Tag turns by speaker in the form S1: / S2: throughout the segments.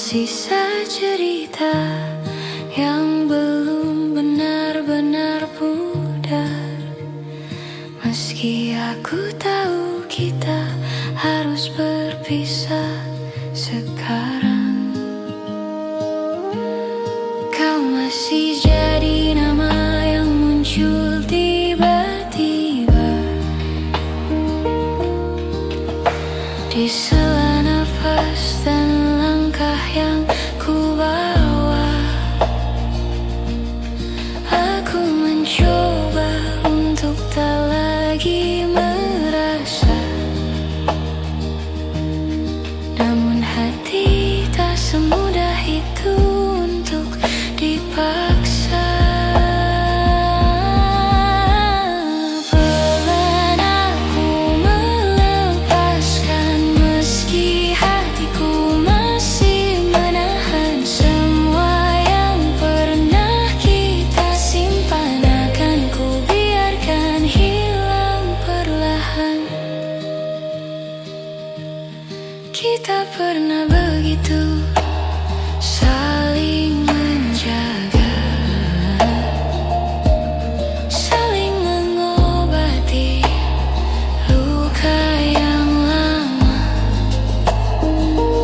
S1: Tersisa cerita yang belum benar-benar pudar. Meski aku tahu kita harus berpisah sekarang, kau masih jadi nama yang muncul tiba-tiba di sela nafas dan langkah yang ku bawa. Aku mencoba untuk tak lagi merasa, namun hati tak semudah itu untuk dipaksa. Pelan aku melepaskan, meski hatiku masih menahan semua yang pernah kita simpan. Akan ku biarkan hilang perlahan. Kita pernah begitu saling menjaga, saling mengobati luka yang lama.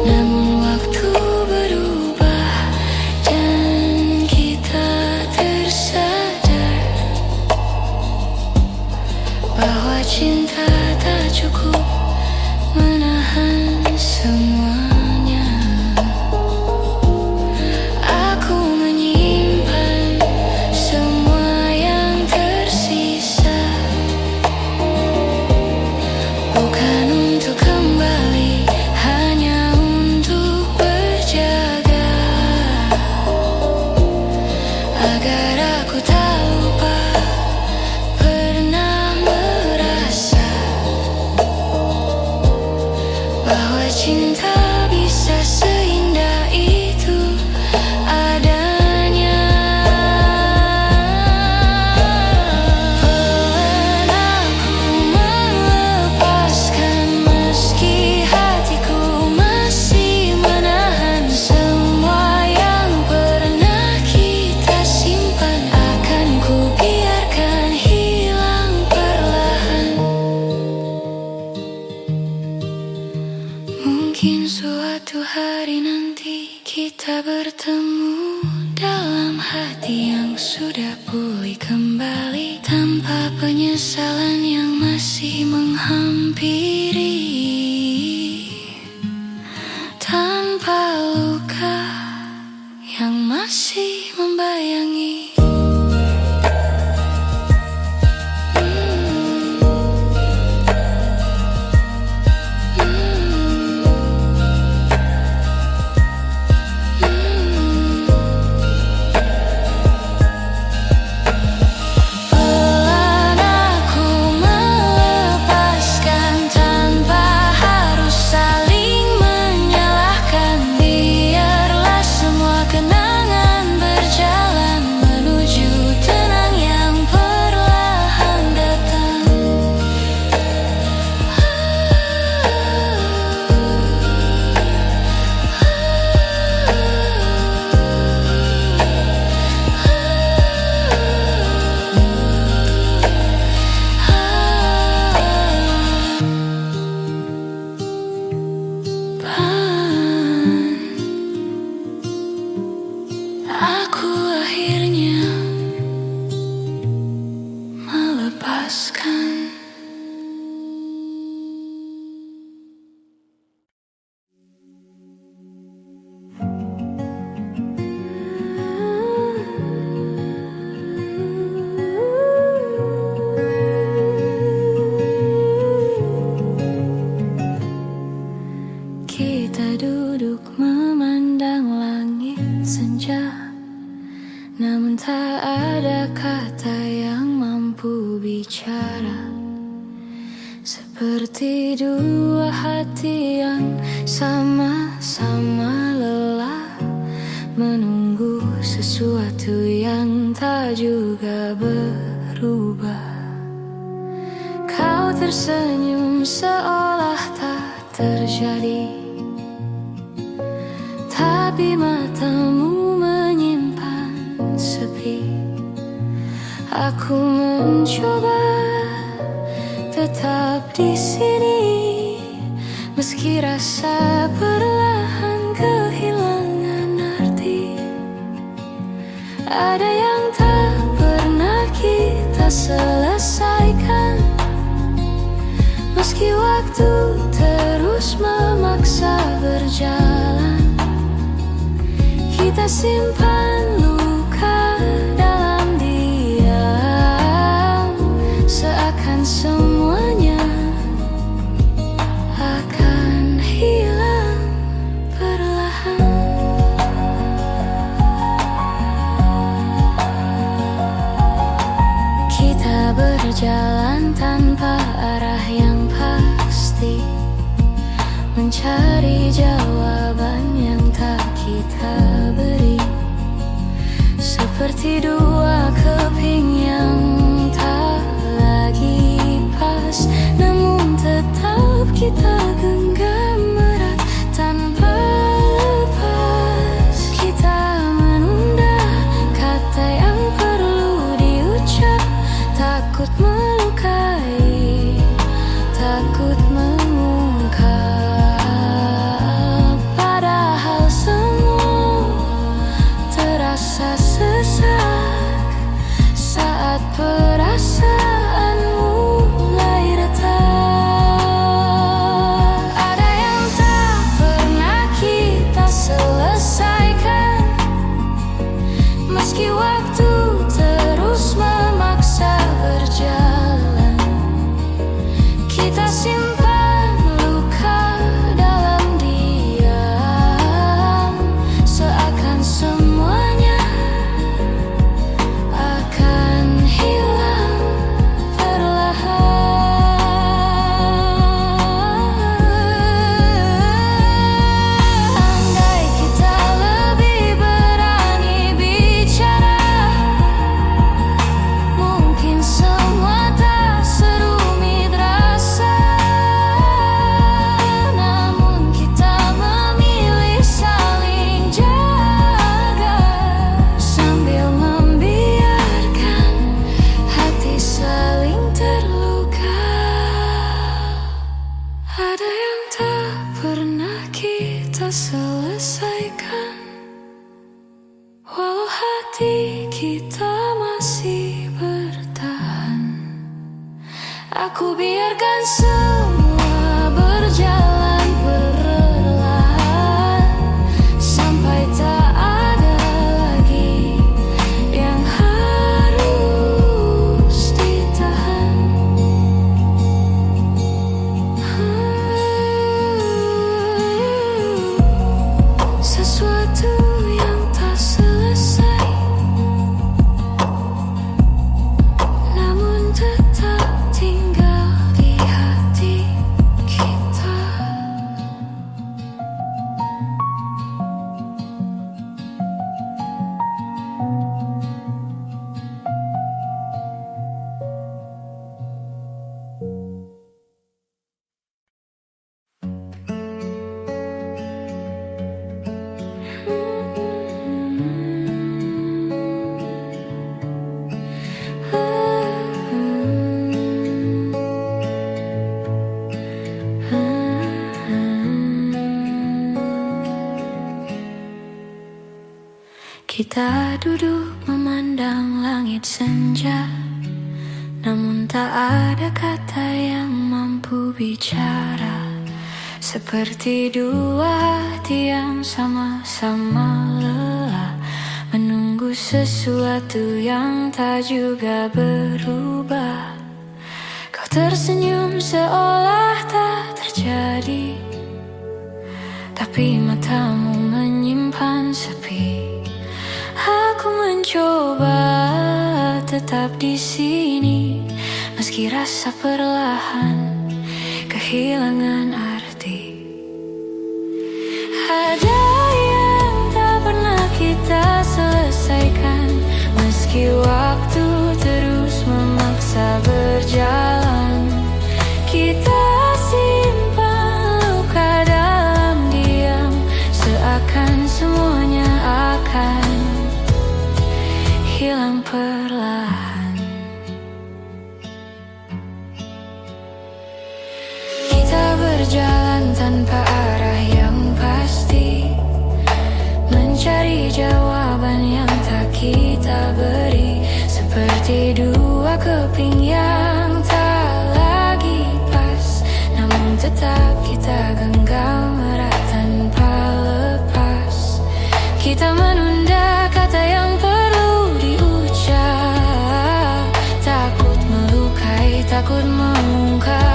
S1: Namun waktu berubah dan kita tersadar bahwa cinta tak cukup menahan semuanya. Aku menyimpan semua yang tersisa, bukan untuk kembali, hanya untuk berjaga, agar aku tak lupa pernah merasa bahwa cinta bisa seindah itu adanya. Pelan aku melepaskan, meski hatiku masih menahan semua yang pernah kita simpan. Akan ku biarkan hilang perlahan. Mungkin suatu hari nanti kita bertemu dalam hati yang sudah pulih kembali, tanpa penyesalan yang masih menghampiri, tanpa luka yang masih membayangi. Pelan aku melepaskan tanpa harus saling menyalahkan. Biarlah semua kenangan berjalan menuju tenang yang perlahan datang. Aku akhirnya melepaskan. Kita duduk memandang langit senja, namun tak ada kata yang mampu bicara. Seperti dua hati yang sama-sama lelah menunggu sesuatu yang tak juga berubah. Kau tersenyum seolah tak terjadi, tapi Aku mencoba tetap di sini, meski rasa perlahan kehilangan arti. Ada yang tak pernah kita selesaikan, meski waktu terus memaksa berjalan. Kita simpan luka dalam diam, seakan semuanya akan hilang perlahan. Kita berjalan tanpa arah yang pasti, mencari jawaban yang tak kita beri, seperti dua keping yang tak lagi pas, namun tetap kita genggam erat tanpa lepas. Kita menunda kata yang perlu diucap, takut melukai, takut mengungkap. Padahal semua terasa sesak saat perasaan mulai retak. Ada yang tak pernah kita selesaikan, meski waktu terus memaksa berjalan. Kita simpan luka dalam diam, seakan semuanya akan hilang perlahan. Andai kita lebih berani bicara, mungkin semua tak serumit rasa. Namun kita memilih saling jaga, sambil membiarkan hati saling terluka. Ada yang tak pernah kita selesaikan, walau hati kita masih bertahan. Aku biarkan semua berjalan perlahan, sampai tak ada lagi yang harus ditahan. Sesuatu yang tak selesai, namun tetap tinggal di hati kita. Kita duduk memandang langit senja, namun tak ada kata yang mampu bicara. Seperti dua hati yang sama-sama lelah, menunggu sesuatu yang tak juga berubah. Kau tersenyum seolah tak terjadi, tapi matamu menyimpan sepi. Aku mencoba tetap di sini, meski rasa perlahan kehilangan arti. Ada yang tak pernah kita selesaikan, meski waktu terus memaksa berjalan. Kita simpan luka dalam diam, seakan semuanya akan hilang perlahan. tanpa arah yang pasti, mencari jawaban yang tak kita beri, seperti dua keping yang tak lagi pas, namun tetap kita genggam erat tanpa lepas. Kita menunda kata yang perlu diucap, takut melukai, takut mengungkap.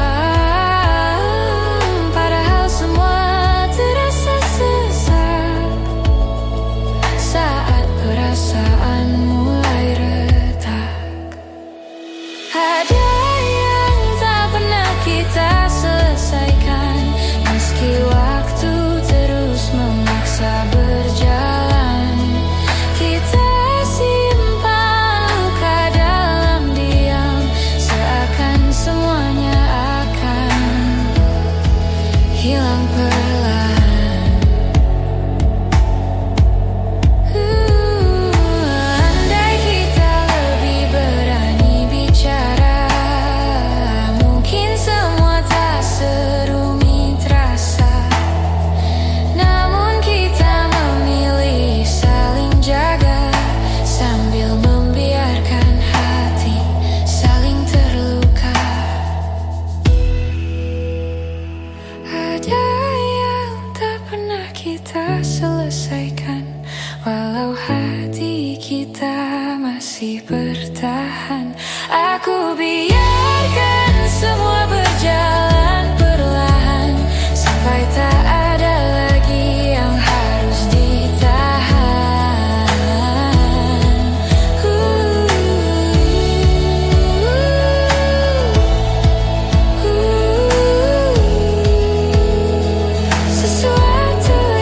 S1: Kita selesaikan, walau hati kita masih bertahan. Aku biarkan semua berjalan perlahan, sampai tak ada lagi yang harus ditahan. Sesuatu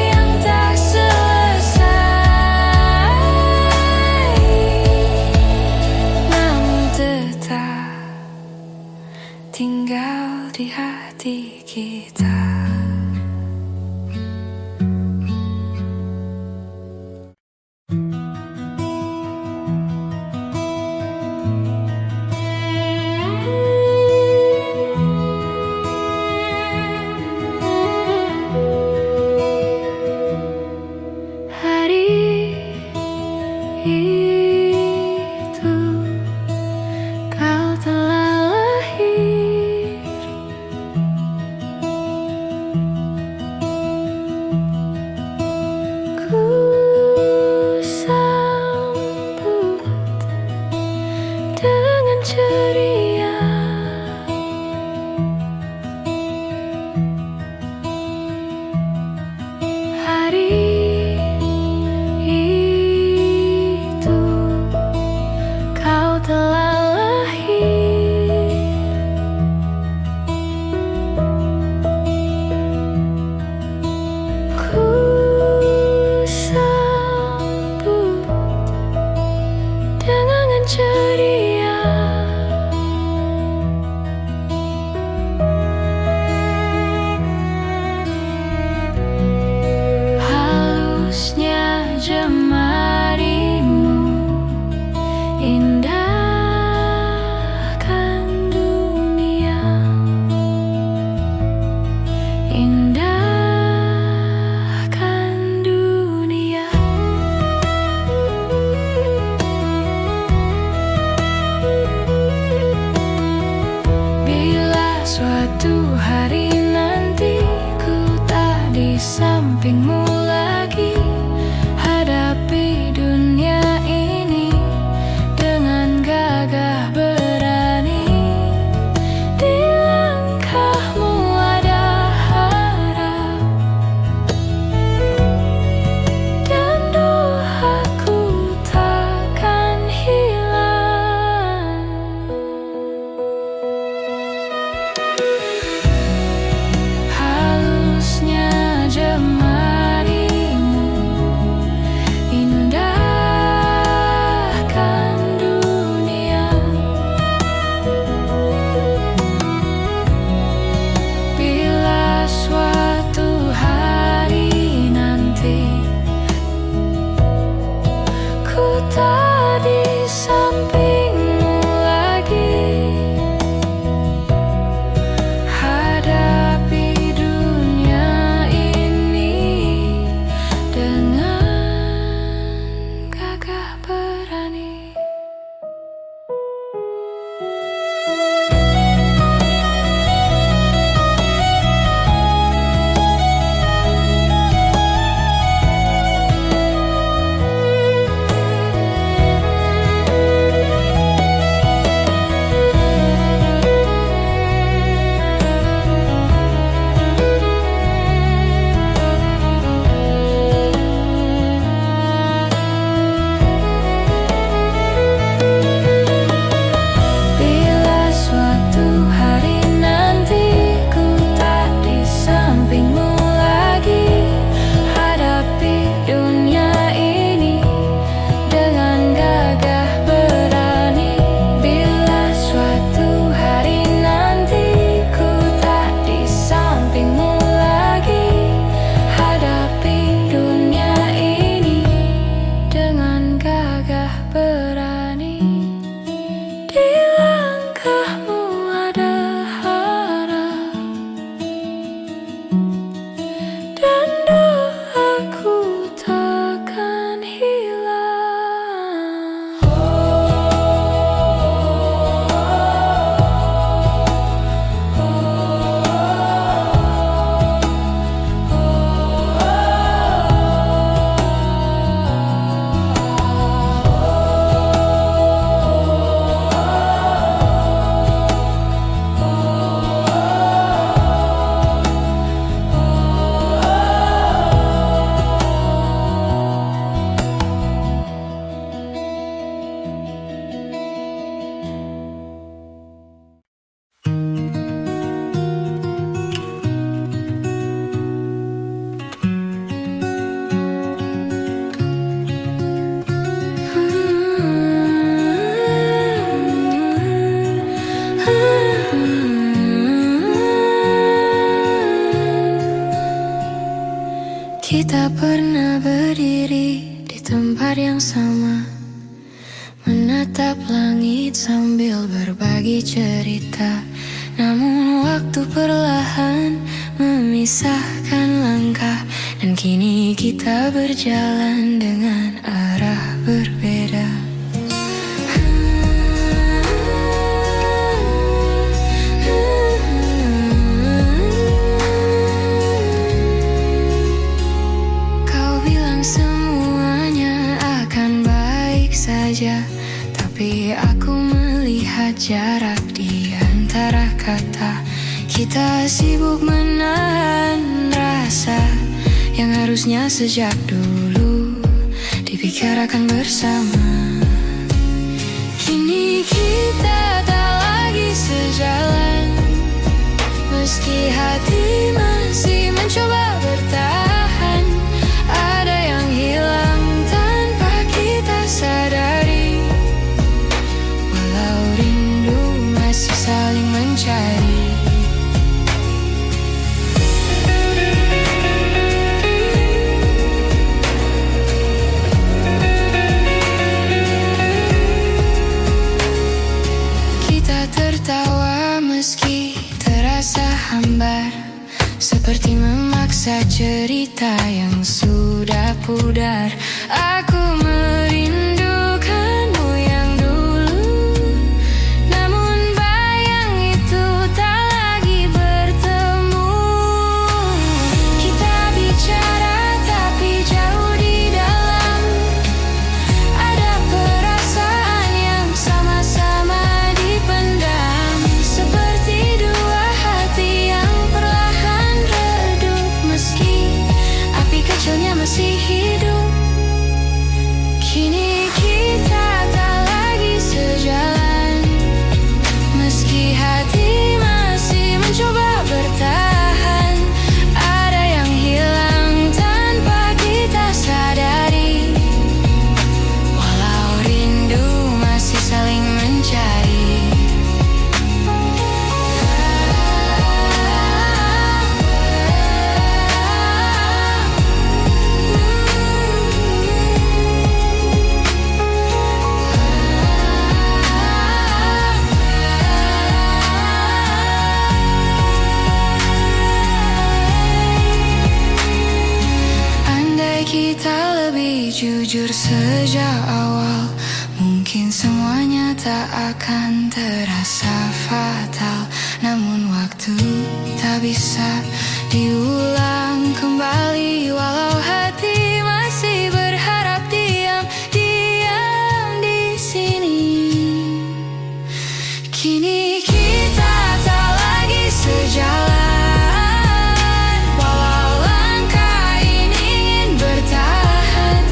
S1: tinggal di hati kita. Hari itu kau telah lahir, ku sambut dengan ceria. Hari itu kau telah lahir, ku sambut dengan ceria. Halusnya jemarimu, indahkan dunia, indahkan dunia. Bila suatu hari nanti ku tak di sampingmu lagi, hadapi dunia ini dengan gagah berani. Di langkahmu ada hari Kita pernah berdiri di tempat yang sama, menatap langit sambil berbagi cerita. Namun waktu perlahan memisahkan langkah, dan kini kita berjalan dengan arah berbeda. Kau bilang semuanya akan baik saja, tapi aku melihat jarak di antara kata. Kita sibuk menahan rasa yang harusnya sejak dulu dibicarakan bersama. Kini kita tak lagi sejalan, meski hati masih mencoba bertahan. Ada yang hilang tanpa kita sadari, walau rindu masih saling mencari. Tertawa meski terasa hambar, seperti memaksa cerita yang sudah pudar. Aku merindukanmu yang dulu, namun bayang itu tak lagi bertemu. Kita bicara tapi jauh di dalam, ada perasaan yang sama-sama dipendam, seperti dua hati yang perlahan redup, meski api kecilnya masih hidup. Kini kita tak lagi sejalan, meski hati masih mencoba bertahan. Ada yang hilang tanpa kita sadari, walau rindu masih saling mencari. Andai kita lebih jujur sejak awal, mungkin semuanya tak akan terasa fatal. Namun waktu tak bisa diulang kembali, walau hati masih berharap diam di sini. Kini kita tak lagi sejalan, walau langkah ini ingin bertahan.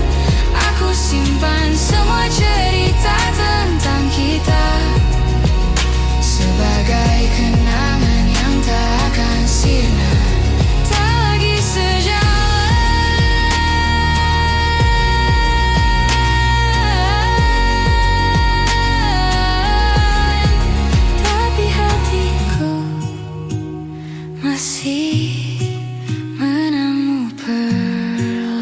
S1: Aku simpan semua cerita tentang kita sebagai kenangan yang tak akan sirna. Tak lagi sejalan, tapi hatiku masih menemu perlahan.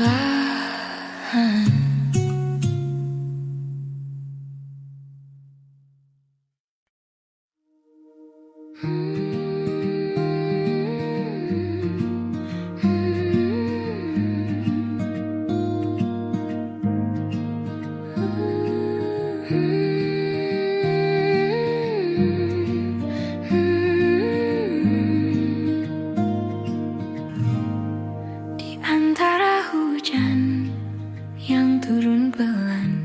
S1: Di antara hujan yang turun pelan,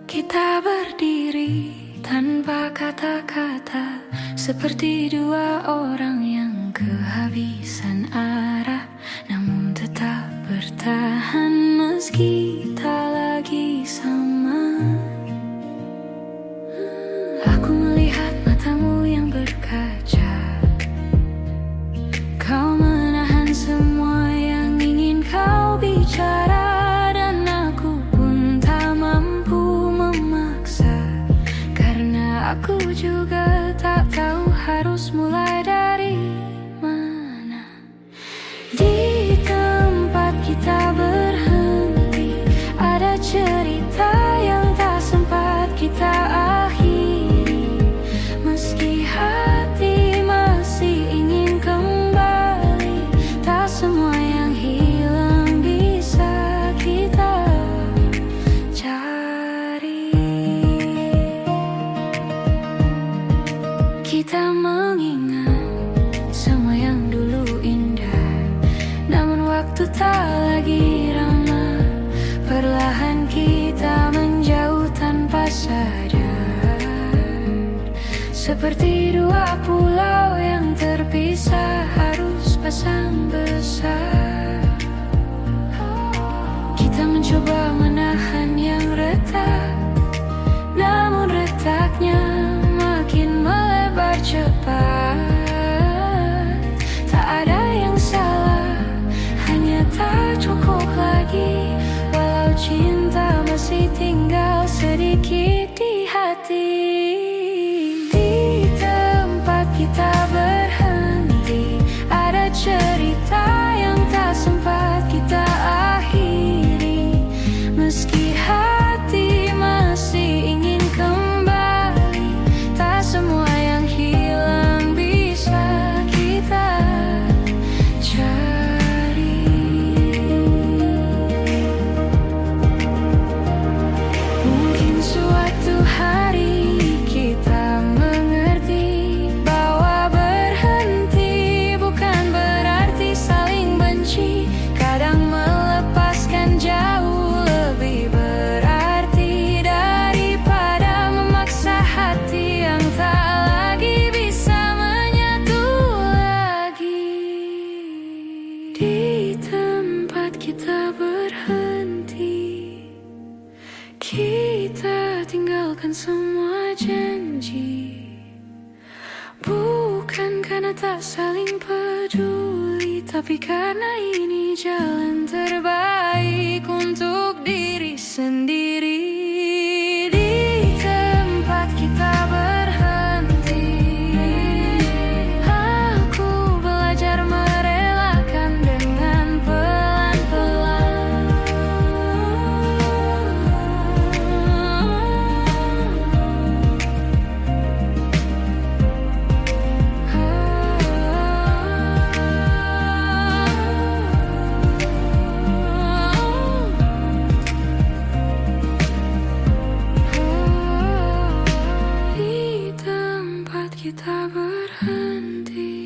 S1: kita berdiri tanpa kata-kata, seperti dua orang yang kehabisan arah, namun tetap bertahan meski tak lagi sama. Aku melihat matamu yang berkaca, kau menahan semua yang ingin kau bicara, dan aku pun tak mampu memaksa, karena aku juga tak tahu harus mulai dari mana. Di tempat melupakan semua janji. Bukan karena tak saling peduli, tapi karena ini jalan terbaik untuk diri sendiri. Di tempat kita berhenti, aku belajar merelakan dengan pelan-pelan. Di tempat kita berhenti,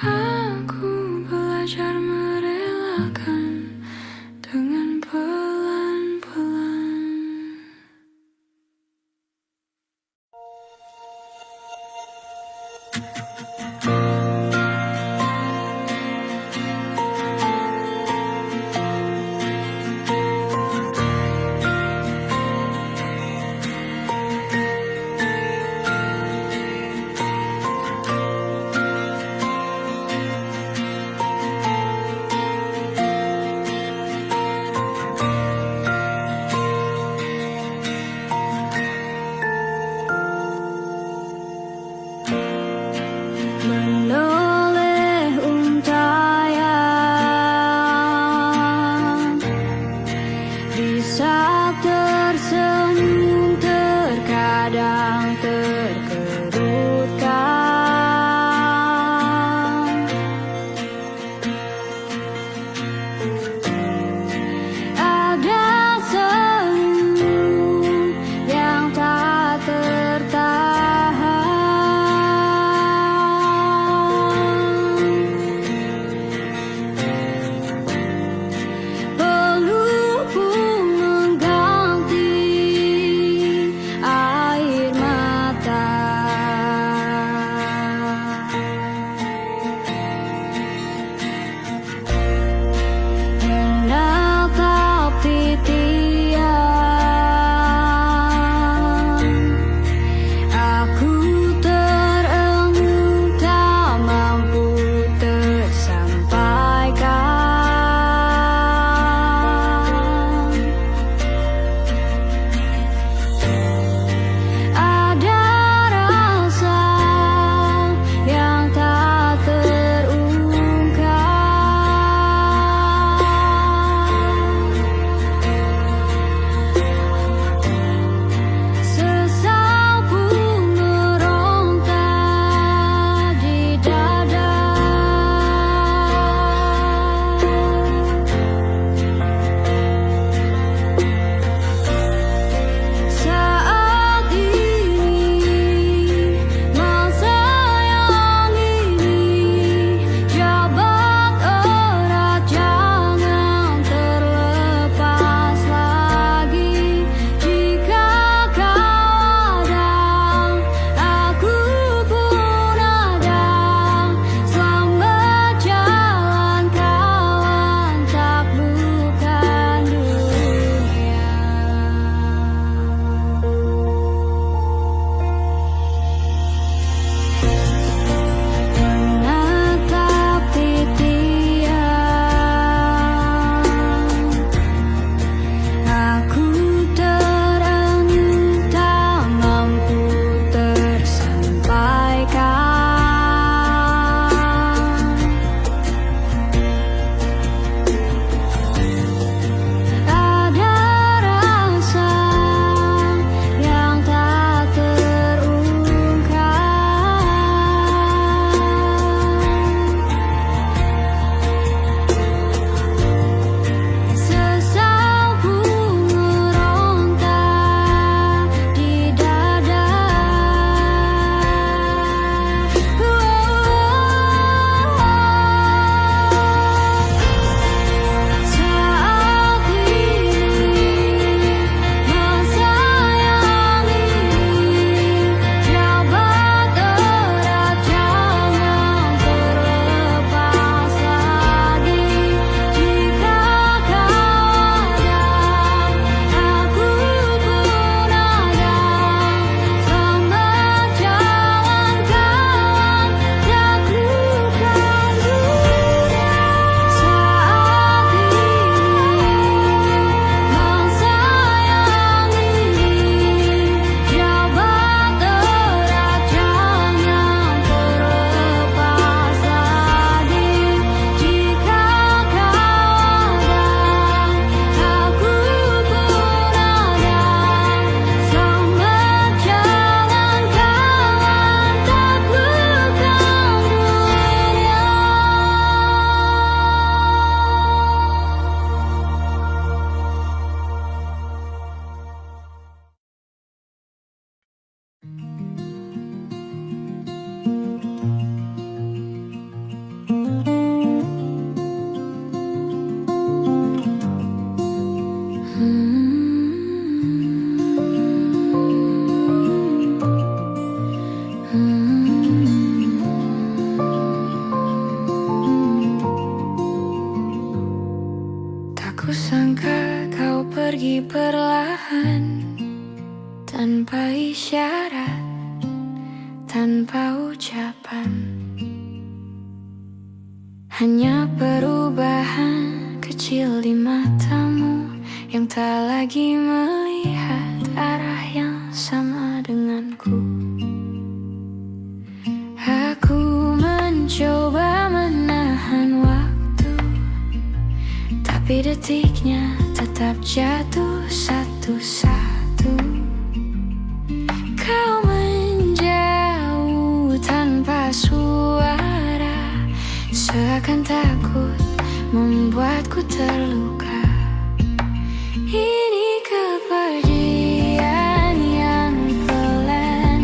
S1: aku belajar merelakan dengan pelan-pelan. perlahan, tanpa isyarat, tanpa ucapan. Hanya perubahan kecil di matamu yang tak lagi melihat arah yang sama denganku. Aku mencoba menahan waktu, tapi detiknya tetap jatuh satu-satu. Kau menjauh tanpa suara, seakan takut membuatku terluka. Ini kepergian yang pelan,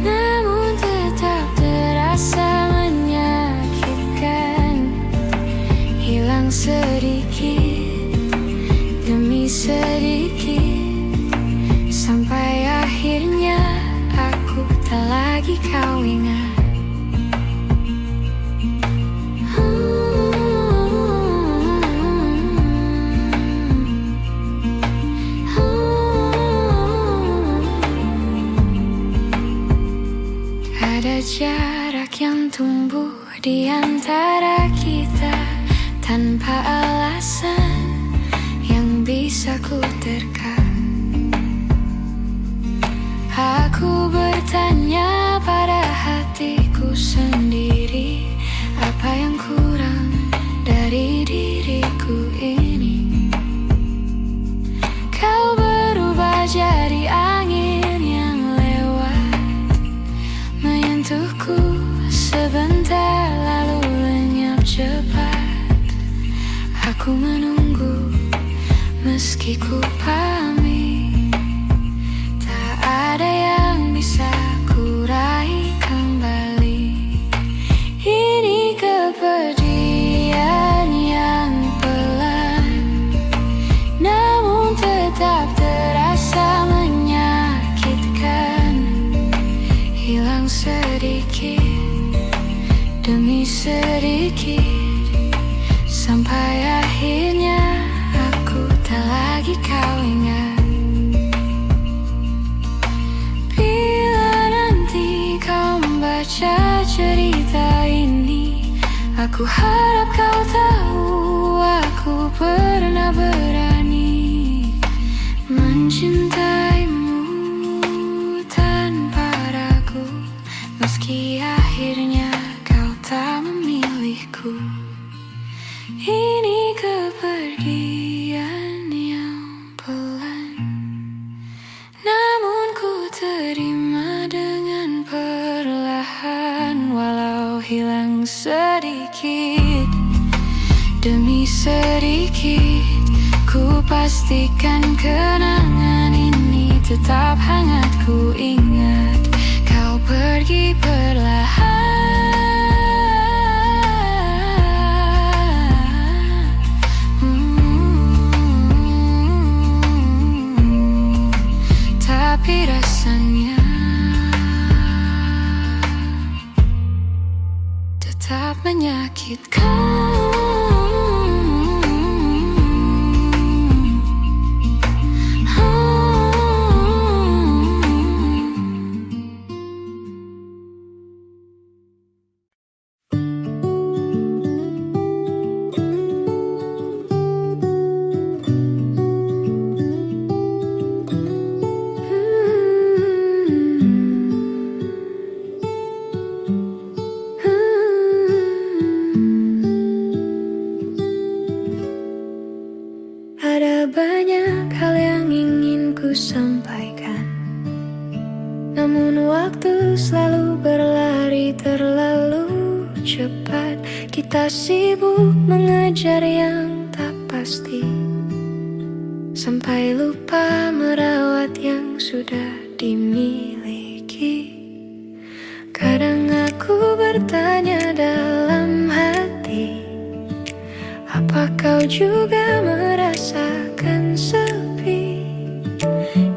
S1: namun tetap terasa menyakitkan. Hilang sedikit demi sedikit, sampai akhirnya aku tak lagi kau ingat. Ada jarak yang tumbuh di antara kita tanpa alasan yang bisa ku terka. Aku bertanya pada hatiku sendiri, apa yang kurang dari diriku ini? Kau berubah jadi angin yang lewat, menyentuhku sebentar lalu lenyap cepat. Aku menunggu meski ku pamit, tak ada yang bisa ku raih kembali. Ini kepergian yang pelan, namun tetap terasa menyakitkan. Hilang sedikit demi sedikit, sampai akhirnya aku tak lagi kau ingat. Bila nanti kau membaca cerita ini, aku harap kau tahu aku pernah berani mencintaimu tanpa ragu, meski akhirnya kau tak memilihku. Ini kepergian yang pelan, namun ku terima dengan perlahan. Walau hilang sedikit demi sedikit, ku pastikan kenangan ini tetap hangat. Ku ingat kau pergi perlahan, tapi rasanya tetap menyakitkan. Ada banyak hal yang ingin ku sampaikan, namun waktu selalu berlari terlalu cepat. Kita sibuk mengejar yang tak pasti, sampai lupa merawat yang sudah dimiliki. Kadang aku bertanya dalam hati, apa kau juga merasakan sepi?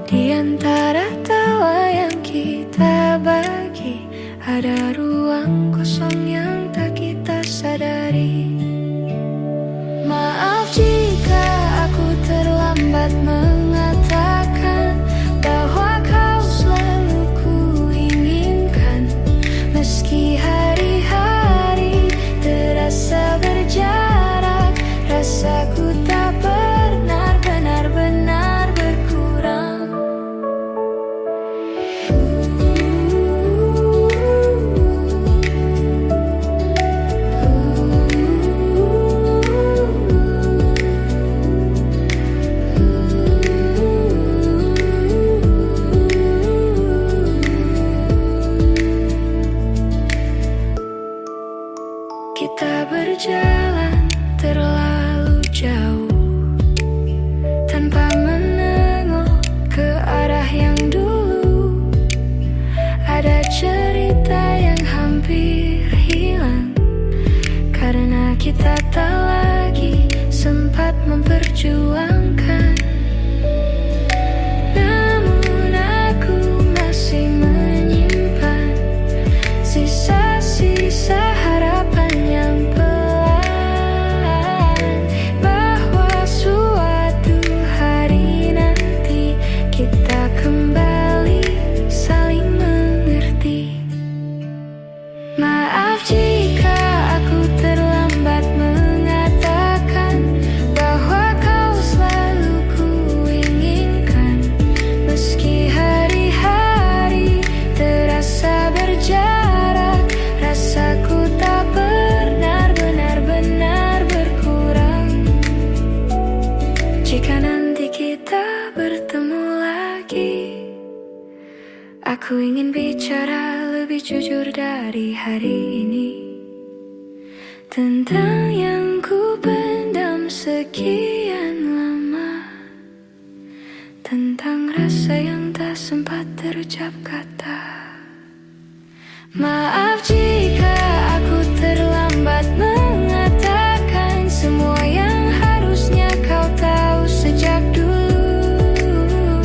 S1: Di antara tawa yang kita bagi, ada ruang kosong yang tak kita sadari. Maaf jika aku terlambat kita berjalan terlalu jauh tanpa menengok ke arah yang dulu. Ada cerita yang hampir hilang karena kita tak lagi sempat memperjuangkan. Namun aku masih menyimpan sisa-sisa harapan yang pelan, bahwa suatu hari nanti kita kembali saling mengerti. Maaf jika aku terlambat mengatakan bahwa kau selalu kuinginkan. Meski hari-hari terasa berjarak, rasaku tak pernah benar-benar berkurang. Jika nanti kita bertemu lagi, aku ingin bicara lebih jujur dari hari ini, tentang yang ku pendam sekian lama, tentang rasa yang tak sempat terucap kata. Maaf jika aku terlambat mengatakan semua yang harusnya kau tahu sejak dulu.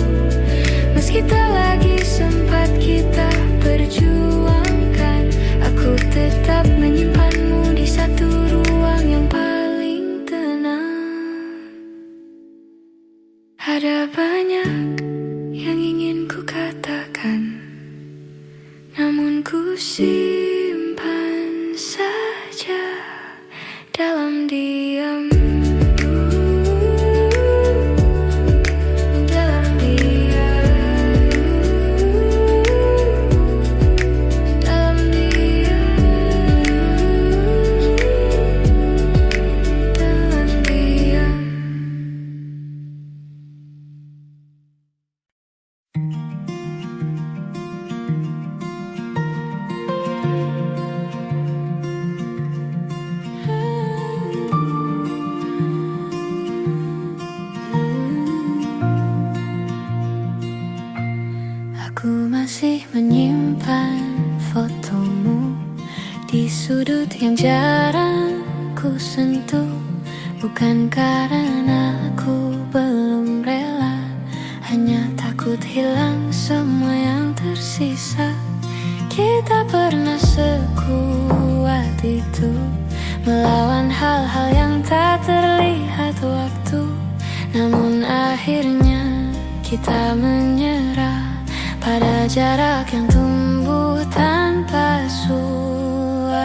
S1: Meski tak lagi sempat kita perjuangkan, aku tetap menyimpanmu di satu ruang yang paling tenang. Ada banyak yang ingin ku katakan, namun ku simpan saja dalam diam. Dalam diam. Dalam diam. Dalam diam. Aku masih menyimpan fotomu di sudut yang jarang ku sentuh. Bukan karena aku belum rela, hanya takut hilang semua yang tersisa. Kita pernah sekuat itu melawan hal-hal yang tak terlihat waktu. Namun akhirnya kita menyerah pada jarak yang tumbuh tanpa suara.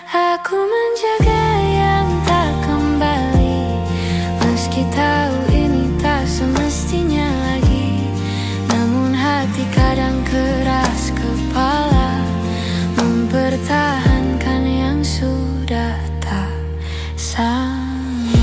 S1: Aku menjaga yang tak kembali, meski tahu ini tak semestinya lagi. Namun hati kadang keras kepala, mempertahankan yang sudah tak sama.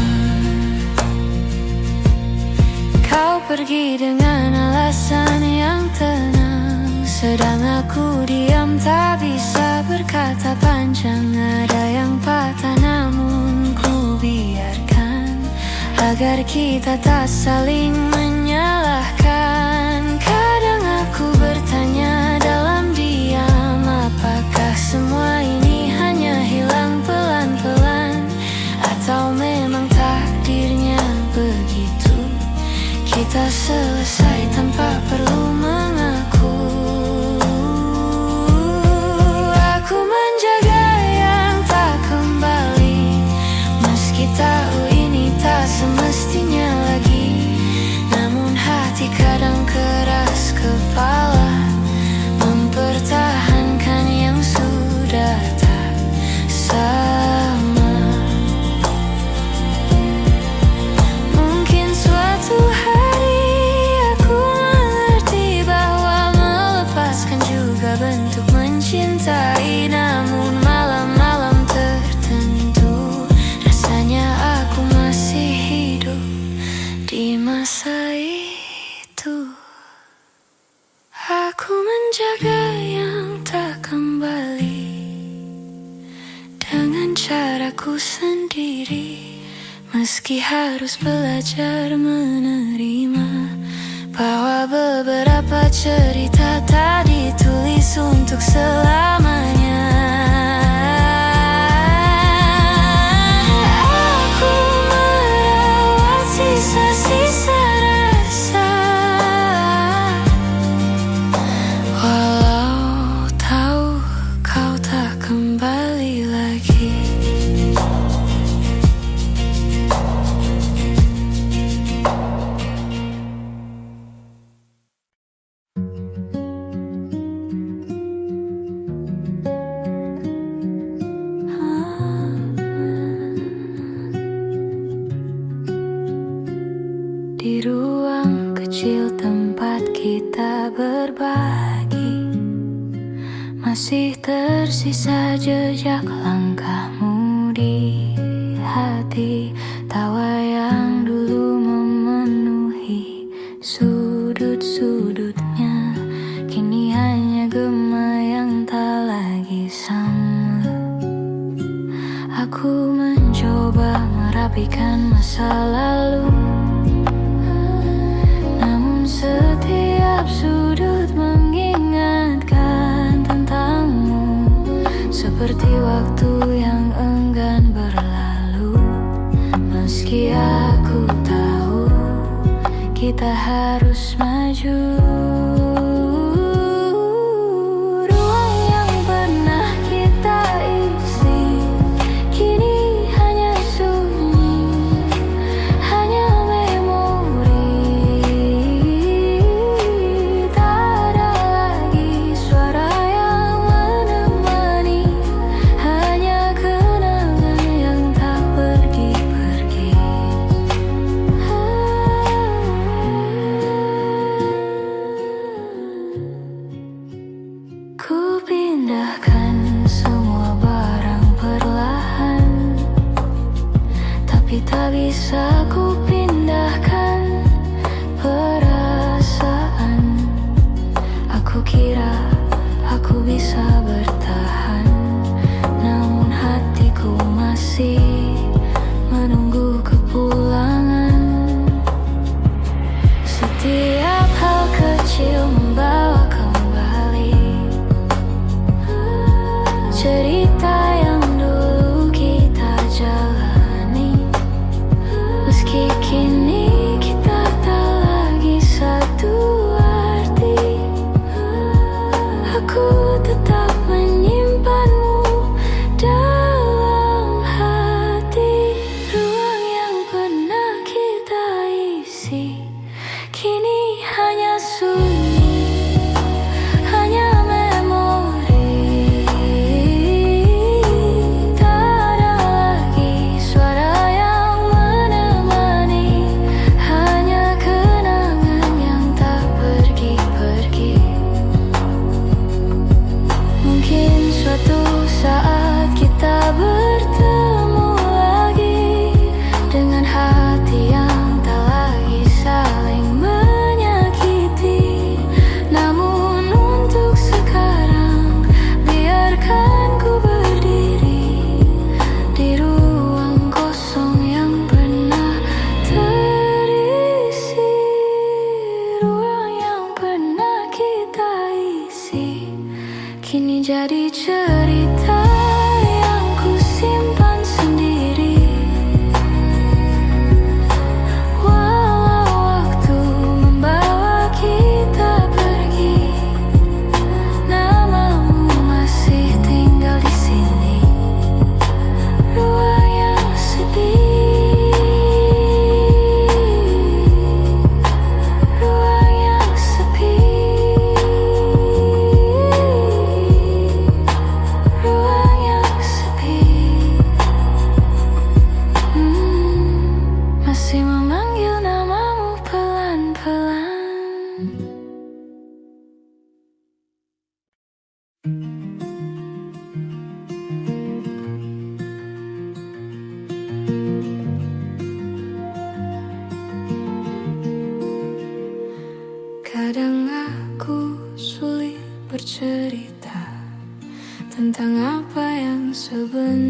S1: Kau pergi dengan alasan yang tenang, sedang aku diam tak bisa berkata panjang. Ada yang patah namun ku biarkan, agar kita tak saling menyalahkan. Kadang aku bertanya dalam diam, apakah semua ini hanya hilang pelan-pelan, atau memang takdirnya begitu. Kita selesai tanpa perlu mengaku. Aku menjaga yang tak kembali, meski tahu ini tak semestinya lagi. Namun hati kadang dengan caraku sendiri, meski harus belajar menerima bahwa beberapa cerita tak ditulis untuk selamanya. Aku merawat sisa-sisa rasa, walau tahu kau tak kembali lagi. Di ruang kecil tempat kita berbagi, masih tersisa jejak langkahmu di hati. Tawa yang dulu memenuhi sudut-sudutnya, kini hanya gema yang tak lagi sama. Aku mencoba merapikan masa lalu, setiap sudut mengingatkan tentangmu, seperti waktu yang enggan berlalu. Meski aku tahu kita harus maju, ruang yang pernah kita isi kini hanya sunyi, hanya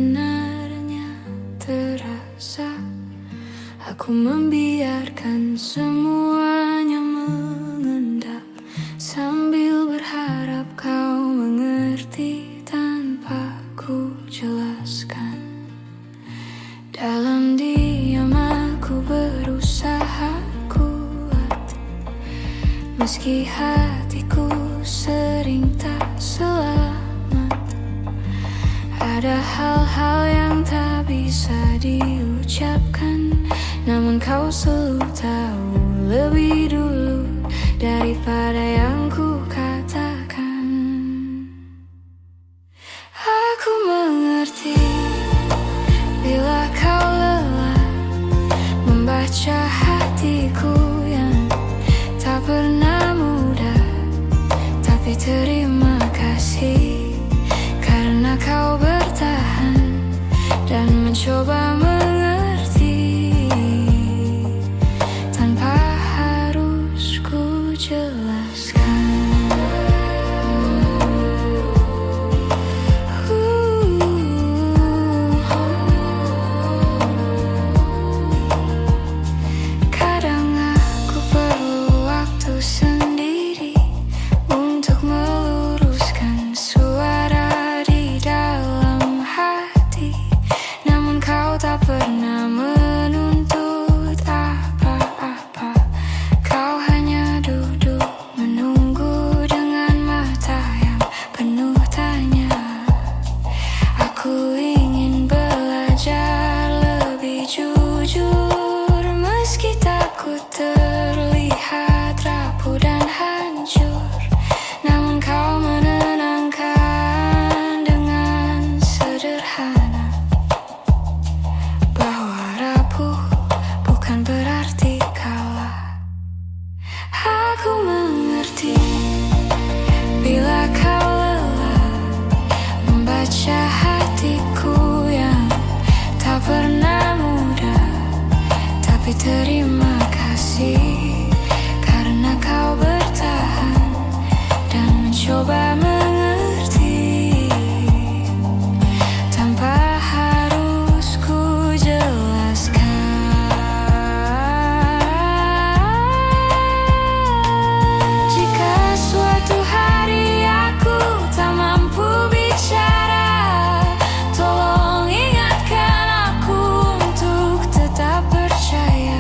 S1: sebenarnya terasa. Aku membiarkan semuanya mengendap, sambil berharap kau mengerti tanpa ku jelaskan. Dalam diam aku berusaha kuat, meski hatiku sering tak selamat. Ada hal-hal yang tak bisa diucapkan, namun kau selalu tahu lebih dulu daripada yang ku katakan. Aku mengerti bila kau lelah membaca hatiku yang tak pernah mudah. Tapi terima kasih karena kau bertahan dan mencoba mengerti tanpa harus ku jelaskan. Kadang aku perlu waktu sendiri untuk meluruskan suara di dalam hati, namun kau tak pernah menuntut apa-apa. Kau hanya duduk menunggu dengan mata yang penuh tanya. Aku ingin belajar lebih jujur, meski takut terlihat rapuh dan hancur. Namun kau menenangkan dengan sederhana bahwa rapuh bukan berarti kalah. Aku mengerti bila kau lelah membaca hatiku yang tak pernah mudah. Tapi terima kasih karena kau bertahan dan mencoba mengerti tanpa harus ku jelaskan. Jika suatu hari aku tak mampu bicara, tolong ingatkan aku untuk tetap percaya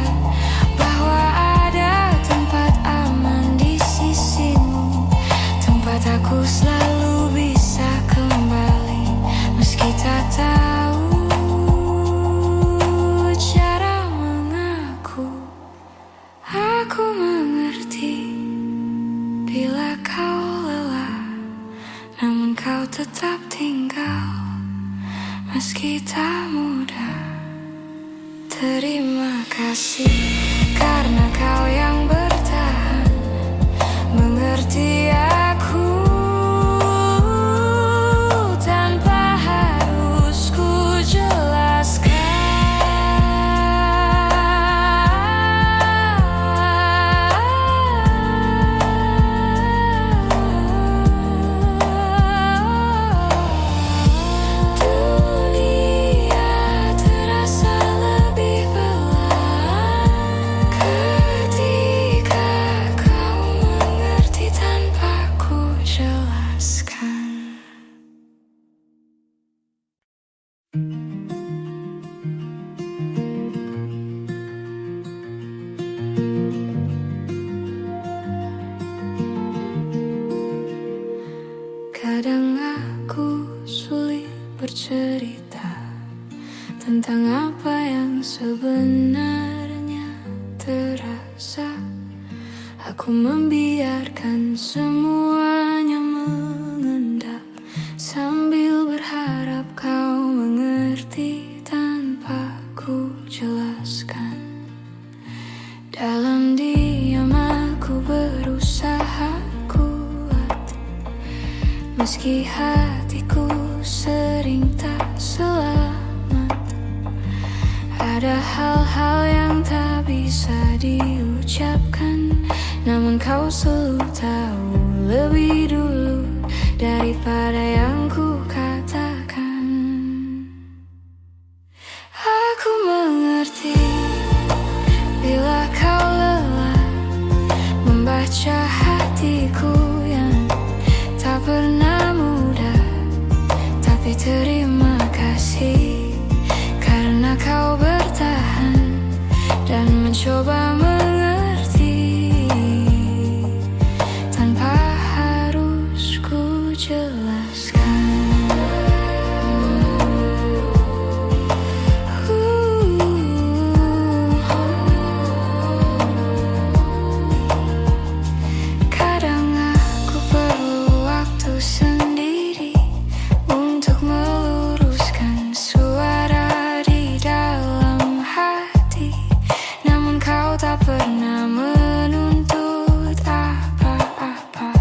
S1: bahwa ada tempat aman di sisimu, tempat aku selalu bisa kembali meski tak tahu cara mengaku. Aku mengerti bila kau lelah, namun kau tetap tinggal meski tak mudah. Terima kasih karena kau yang bertahan mengerti aku tanpa harus ku jelaskan. Dunia terasa lebih pelan ketika kau mengerti tanpa ku jelaskan. Kadang aku sulit bercerita tentang apa yang sebenarnya terasa. Aku membiarkan semuanya mengendap, sambil berharap kau mengerti tanpa ku jelaskan. Dalam diam aku berusaha kuat, meski hatiku sering tak selamat. Ada hal-hal yang tak bisa diucapkan, namun kau selalu tahu lebih dulu daripada yang ku katakan. mencoba mengerti tanpa harus ku jelaskan. Kadang aku perlu waktu sendiri untuk meluruskan suara di dalam hati. Namun kau tak pernah menuntut apa-apa.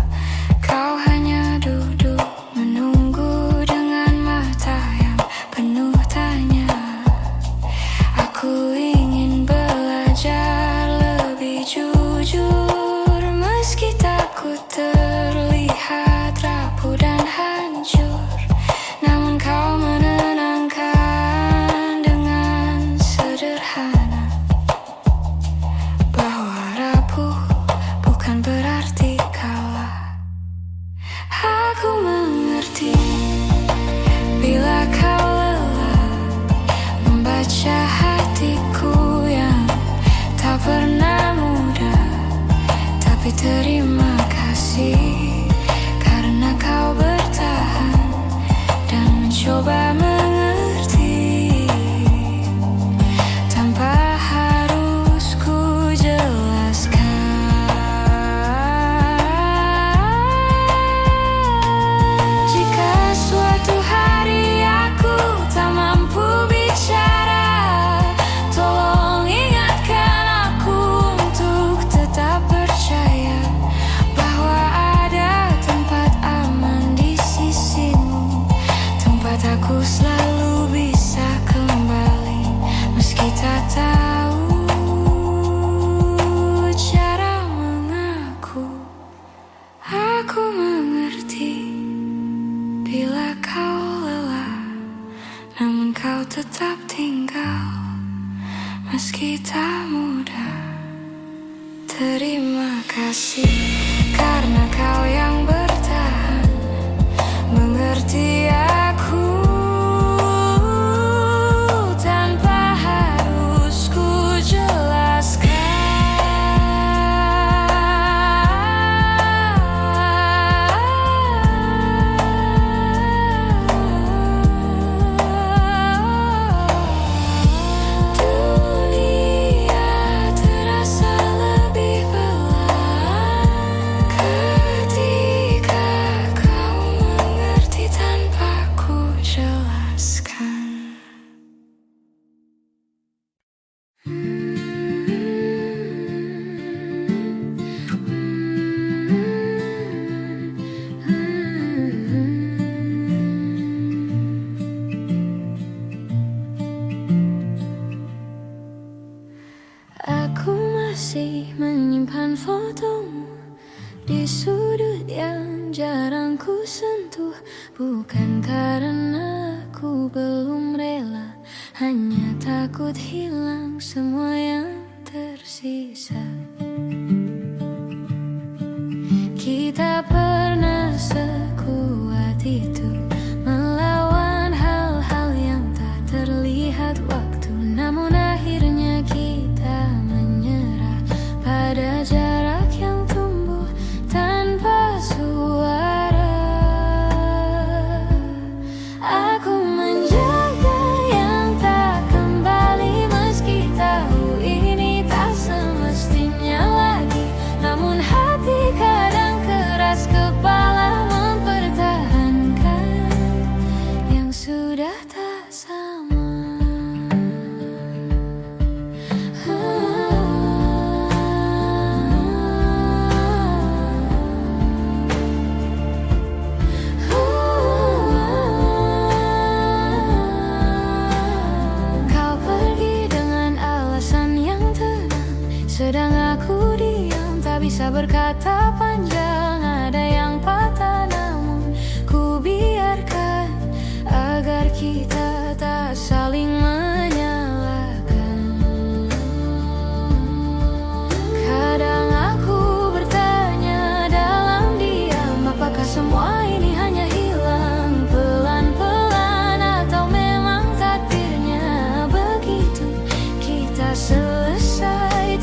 S1: Kau hanya duduk menunggu dengan mata yang penuh tanya. Aku ingin belajar lebih jujur, meski takut terlihat rapuh dan hancur. Namun kau menenangkan dengan sederhana bahwa rapuh bukan berarti kalah. Aku mengerti bila kau lelah membaca hatiku yang tak pernah mudah. Tapi terima kasih karena kau bertahan dan mencoba mengerti tanpa harus ku jelaskan. Jika suatu hari aku tak mampu bicara, tolong ingatkan aku untuk tetap percaya bahwa ada tempat aman di sisimu, tempat aku selalu bisa kembali meski tak tahu cara mengaku. Aku mengerti bila kau lelah, namun kau tetap tinggal meski tak mudah. Terima kasih karena kau yang bertahan mengerti aku tanpa harus ku jelaskan. Dunia terasa lebih pelan ketika kau mengerti tanpa ku jelaskan. Aku masih menyimpan fotomu di sudut yang jarang ku sentuh. Bukan karena aku belum rela, hanya takut hilang semua yang tersisa. Kita pernah sekuat itu melawan hal-hal yang tak terlihat waktu. Namun akhirnya kita menyerah pada jarak yang tumbuh tanpa suara. Aku menjaga yang tak kembali meski tahu ini tak semestinya lagi. Namun hati kadang keras kepala mempertahankan yang sudah tak sama. Kau pergi dengan alasan yang tenang, sedang aku diam, tak bisa berkata panjang. Ada yang patah namun ku biarkan agar kita tak saling menyalahkan. Kadang aku bertanya dalam diam, apakah semua ini hanya hilang pelan-pelan atau memang takdirnya begitu. Kita selesai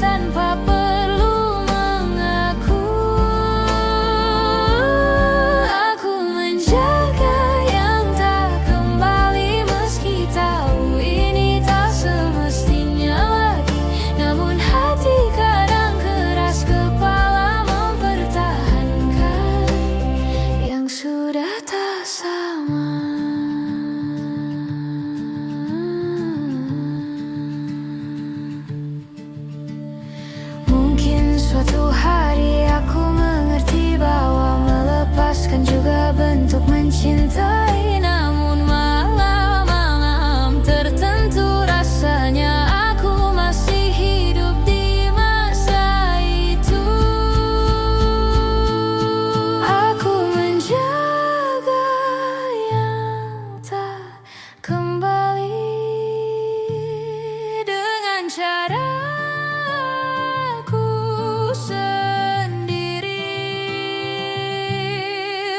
S1: caraku sendiri,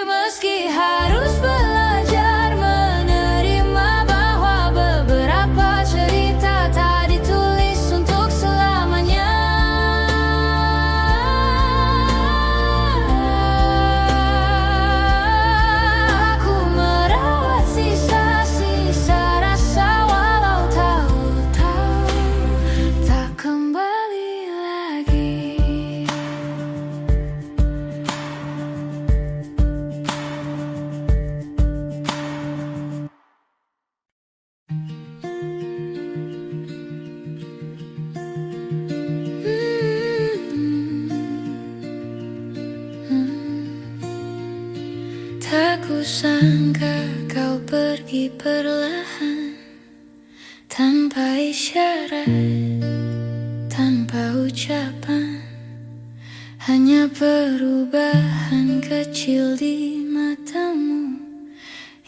S1: meski harus belajar menerima bahwa beberapa cerita tak ditulis untuk selamanya. Aku merawat sisa-sisa rasa walau tahu-tahu tak kembali lagi. Tak kusangka kau pergi perlahan, tanpa isyarat, tanpa ucapan. Hanya perubahan kecil di matamu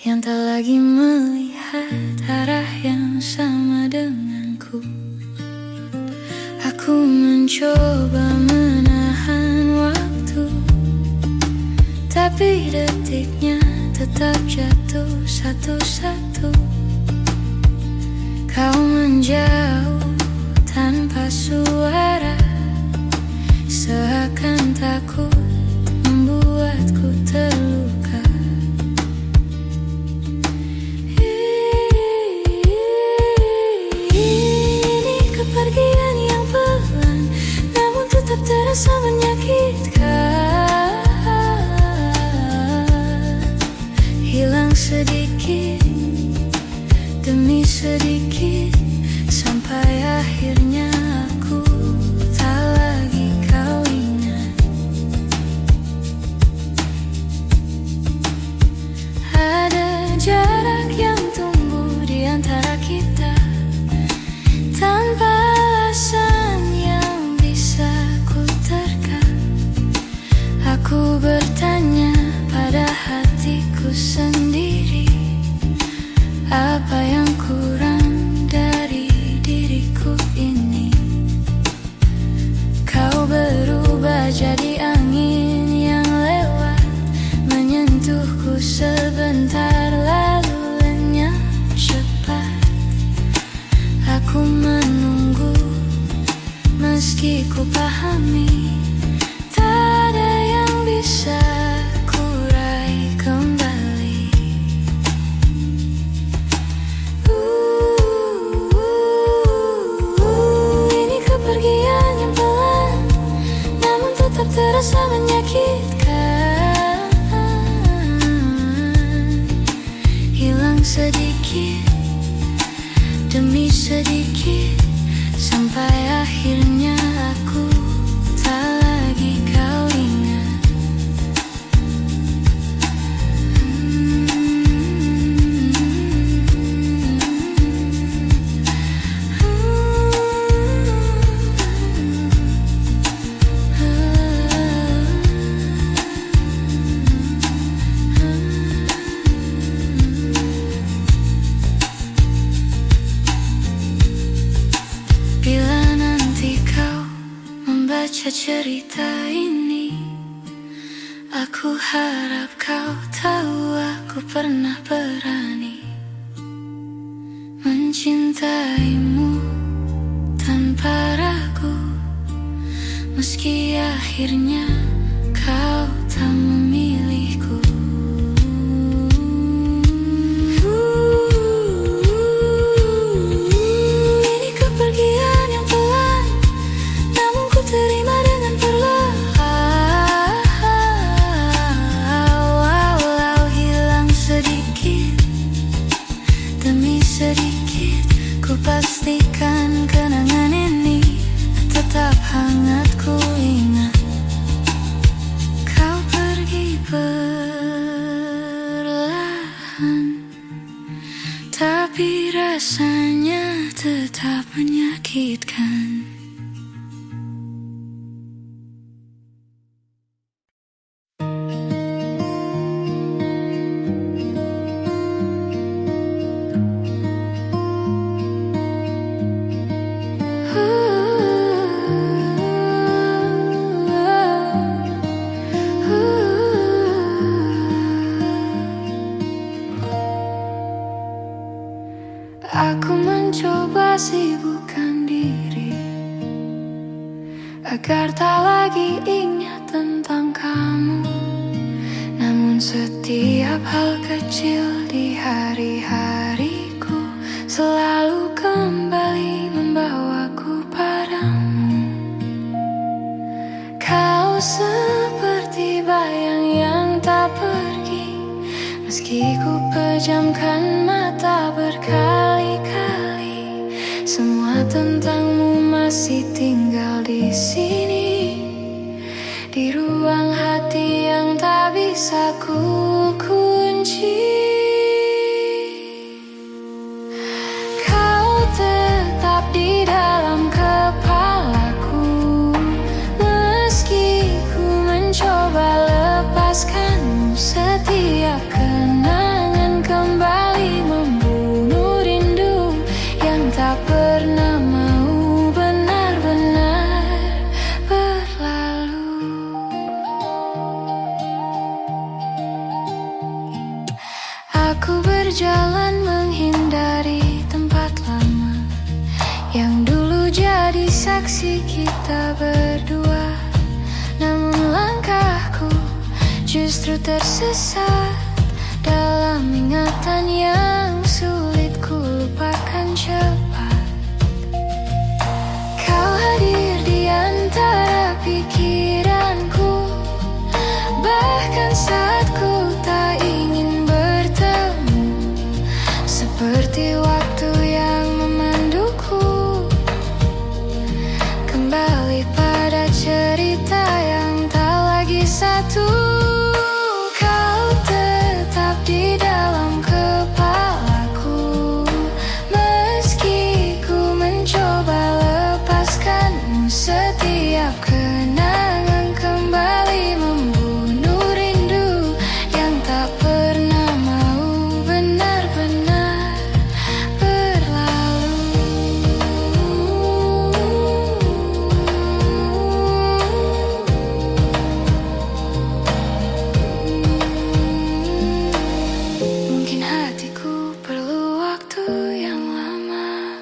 S1: yang tak lagi melihat arah yang sama denganku. Aku mencoba menahan waktu, tapi detiknya tetap jatuh satu-satu. Kau menjauh tanpa suara, seakan takut membuatku terluka. Ini kepergian yang pelan, namun tetap terasa menyakitkan. Hilang sedikit demi sedikit, sampai akhirnya aku tak lagi kau ingat. Ada jarak yang tumbuh di antara kita, tanpa alasan yang bisa ku terka. Aku bertanya pada hatiku sendiri, apa yang kurang dari diriku ini? Kau berubah jadi angin yang lewat, menyentuhku sebentar lalu lenyap cepat. Aku menunggu meski ku pahami tak ada yang bisa ku raih kembali. Ini kepergian yang pelan, namun tetap terasa menyakitkan. Hilang sedikit demi sedikit, sampai akhirnya aku tak lagi kau ingat. Bila nanti kau membaca cerita ini, aku harap kau tahu aku pernah berani mencintaimu tanpa ragu, meski akhirnya kau tak memilihku. Ini kepergian yang pelan, namun ku terima dengan perlahan. Walau hilang sedikit demi sedikit, ku pastikan kenangan ini tetap hangat ku ingat. Kau pergi perlahan, tapi rasanya tetap menyakitkan. Aku mencoba sibukkan diri agar tak lagi ingat tentang kamu. Namun setiap hal kecil di hari-hariku selalu kembali membawaku padamu. Kau seperti bayang yang tak pergi, meski ku pejamkan mata berkali-kali. Semua tentangmu masih tinggal di sini, di ruang hati yang tak bisa ku kunci. Kau tetap di dalam kepalaku, meski ku mencoba lepaskanmu. Setiap kenangan kembali membunuh rindu yang tak pernah mau benar-benar berlalu. Aku berjalan menghindari tempat lama yang dulu jadi saksi kita berdua. Namun langkahku justru tersesat dalam ingatan yang sulit ku lupakan cepat. Kau hadir di antara pikiranku, bahkan saat ku tak ingin bertemu. Seperti waktu yang memanduku kembali pada cerita yang tak lagi satu. Kau tetap di dalam kepalaku, meski ku mencoba lepaskanmu. Setiap kenangan kembali membunuh rindu yang tak pernah mau benar-benar berlalu. Mungkin hatiku perlu waktu yang lama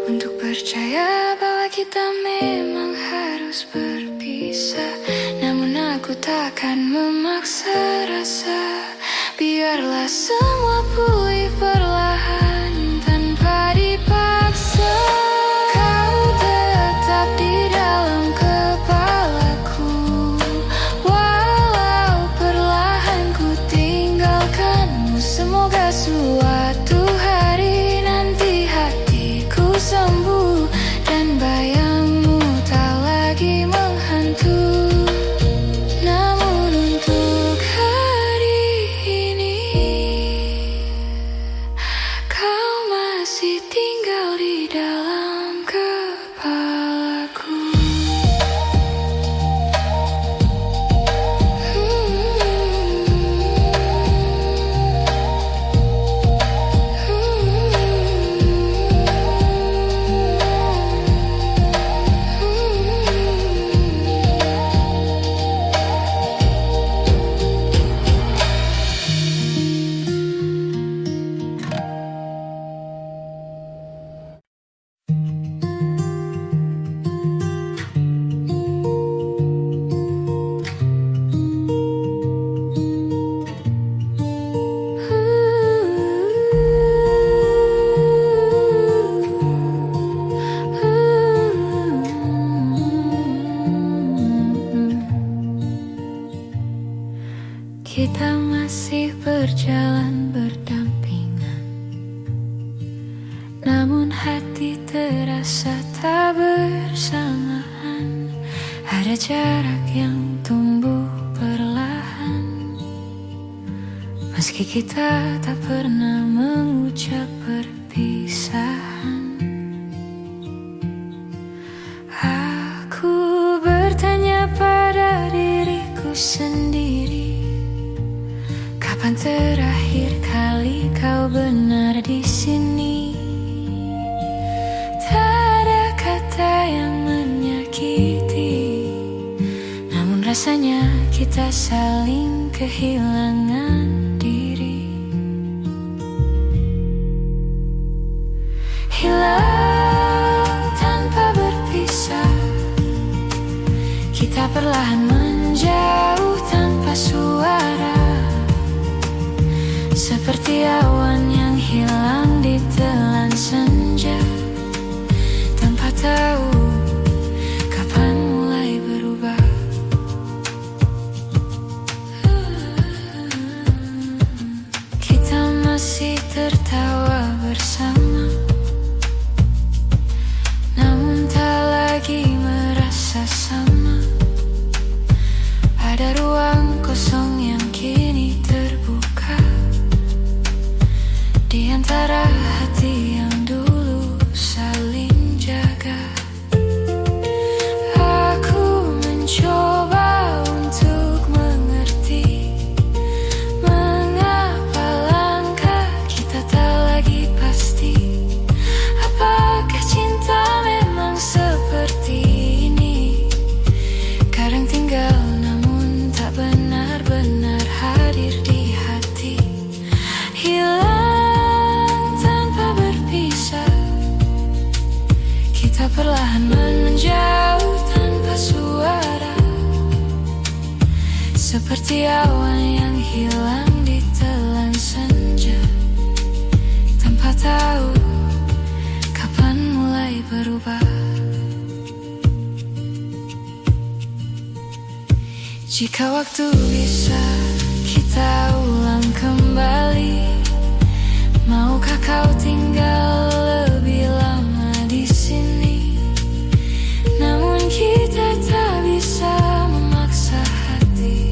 S1: untuk percaya bahwa kita memang harus berpisah. Namun aku takkan memaksa rasa, biarlah semua pulih perlahan tanpa dipaksa. Kau tetap di dalam kepalaku, walau perlahan ku tinggalkanmu. Semoga suatu hari nanti hatiku sembuh dan bayangmu tak lagi menghantui. Namun untuk hari ini kau masih tinggal di dalam kepalaku. Kita masih berjalan berdampingan, namun hati terasa tak bersamaan. Ada jarak yang tumbuh perlahan, meski kita tak pernah mengucap perpisahan. Aku bertanya pada diriku sendiri, kapan terakhir kali kau benar di sini? Tak ada kata yang menyakiti, namun rasanya kita saling kehilangan diri. Kita perlahan menjauh tanpa suara, seperti awan yang hilang di telan senja, tanpa tahu kapan mulai berubah. Kita masih tertawa bersama, namun tak lagi merasa sama. Ada ruang kosong yang kini terbuka di antara hati yang dulu saling jaga. Aku mencoba untuk mengerti mengapa langkah kita tak lagi pasti. Apakah cinta memang seperti ini? Kadang tinggal namun tak benar-benar hadir di hati. Hilang tanpa berpisah, kita perlahan menjauh tanpa suara, seperti awan yang hilang di telan senja, tanpa tahu kapan mulai berubah. Jika waktu bisa kita ulang kembali, maukah kau tinggal lebih lama di sini? Namun kita tak bisa memaksa hati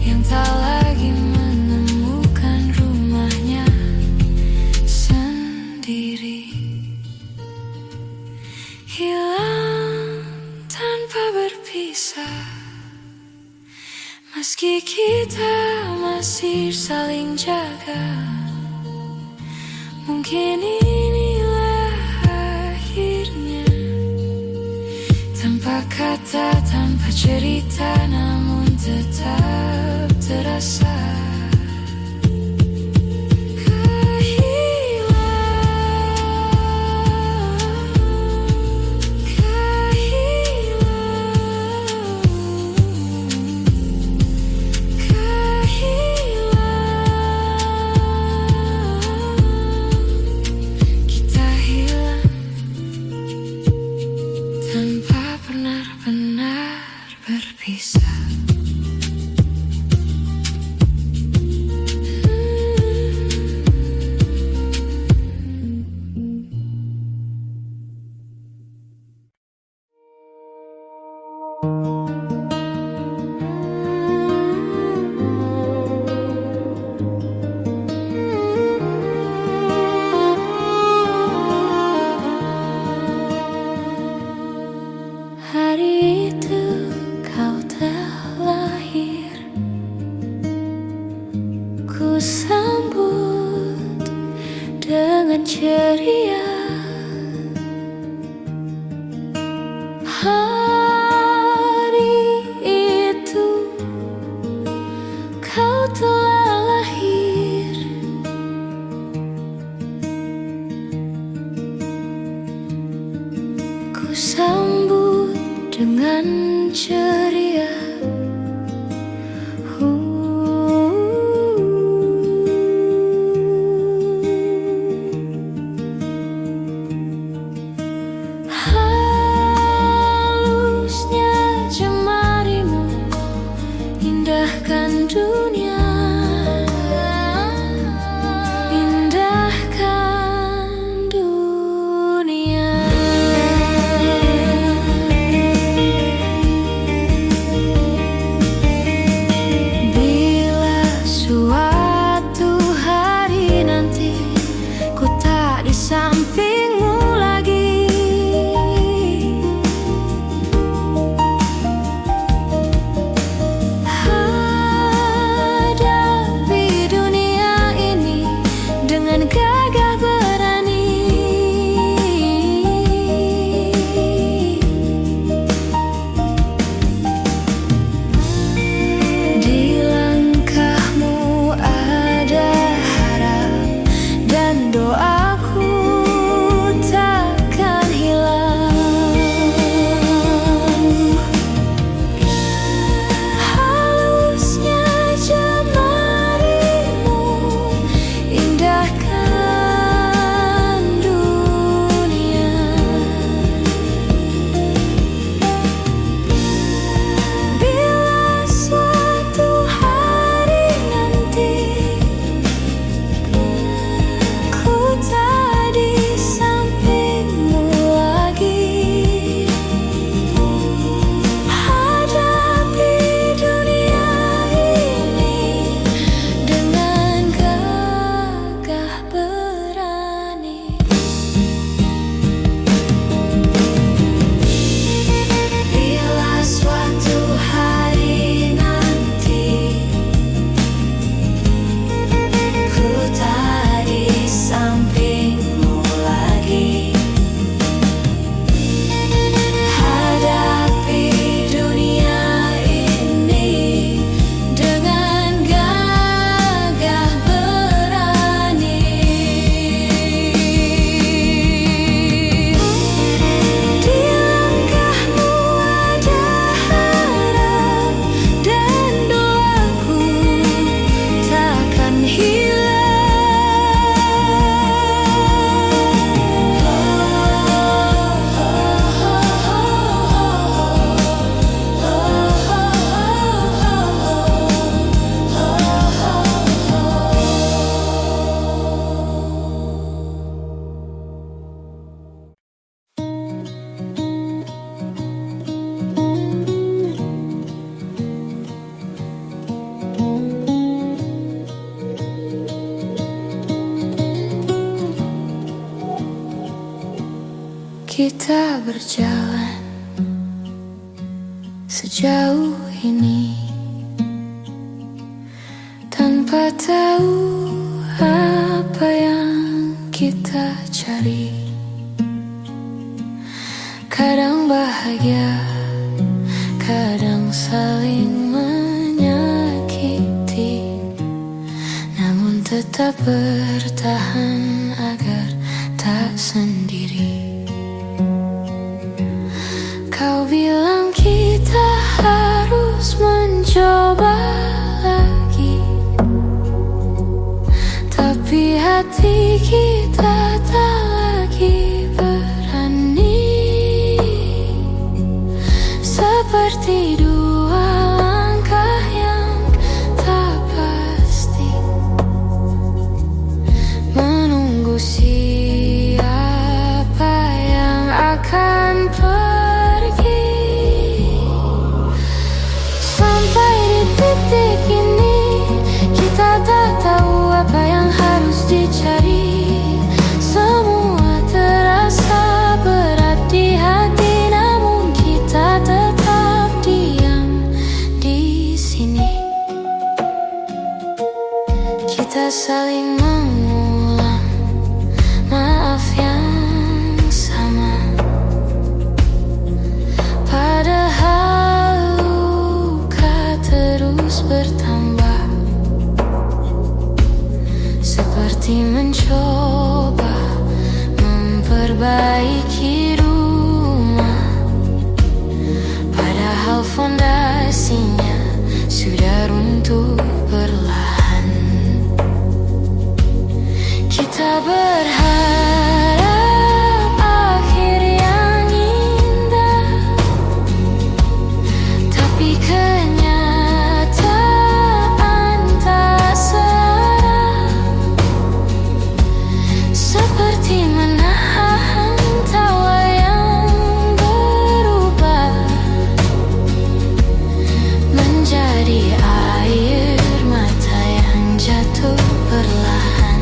S1: yang tak lagi menemukan rumahnya sendiri. Hilang tanpa berpisah, meski kita masih saling jaga. Mungkin inilah akhirnya, tanpa kata, tanpa cerita, namun tetap terasa. Tanpa benar-benar berpisah. Hari itu kau telah lahir, ku sambut dengan ceria. Hari itu kau telah lahir, ku sambut dengan ceria. Halusnya jemarimu indahkan dunia, indahkan dunia. Bila suatu hari nanti ku tak di sampingmu lagi, hadapi dunia ini dengan gagah berani. Di langkahmu ada harap dan doaku takkan hilang. kita berjalan sejauh ini tanpa tahu apa yang kita cari. Kadang bahagia, kadang saling menyakiti, namun tetap bertahan agar tak sendiri. Kau bilang kita harus mencoba lagi, tapi hati kita tak lagi berani. Seperti dua langkah yang tak pasti, menunggu siapa yang akan pergi. Sampai di titik ini kita tak tahu apa yang harus dicari. Semua terasa berat di hati, namun kita tetap diam di sini. Kita saling mengulang maaf yang sama, padahal luka terus bertambah. Seperti mencoba memperbaiki rumah, padahal fondasinya sudah runtuh perlahan. Kita berharap akhir yang indah, tapi kenyataan tak searah. Seperti menahan tawa yang berubah menjadi air mata yang jatuh perlahan.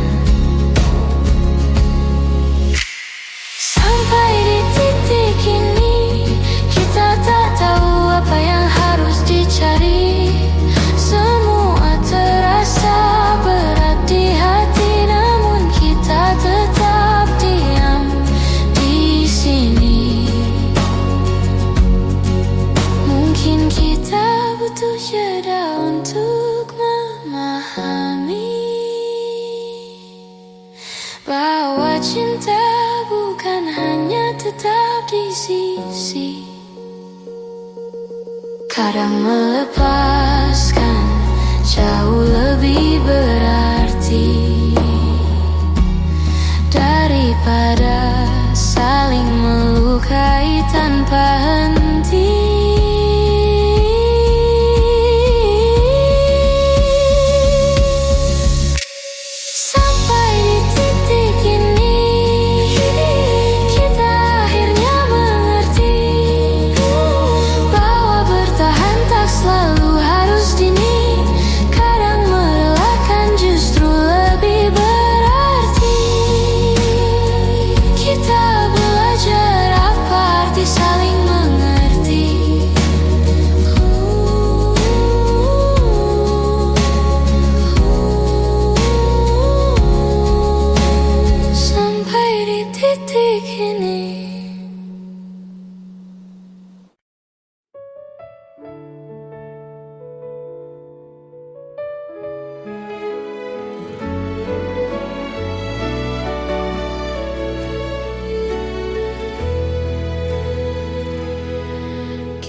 S1: Sampai di titik ini kita tak tahu apa yang harus dicari. Semua terasa berat di hati, namun kita tetap diam di sini. Mungkin kita butuh jeda untuk memahami bahwa cinta bukan hanya tetap di sisi. Kadang melepaskan jauh lebih berarti daripada saling melukai tanpa henti. Sampai di titik ini kita akhirnya mengerti bahwa bertahan tak selalu harus dini. Kadang merelakan justru lebih berarti. Kita belajar apa arti saling mengerti. Sampai di titik ini.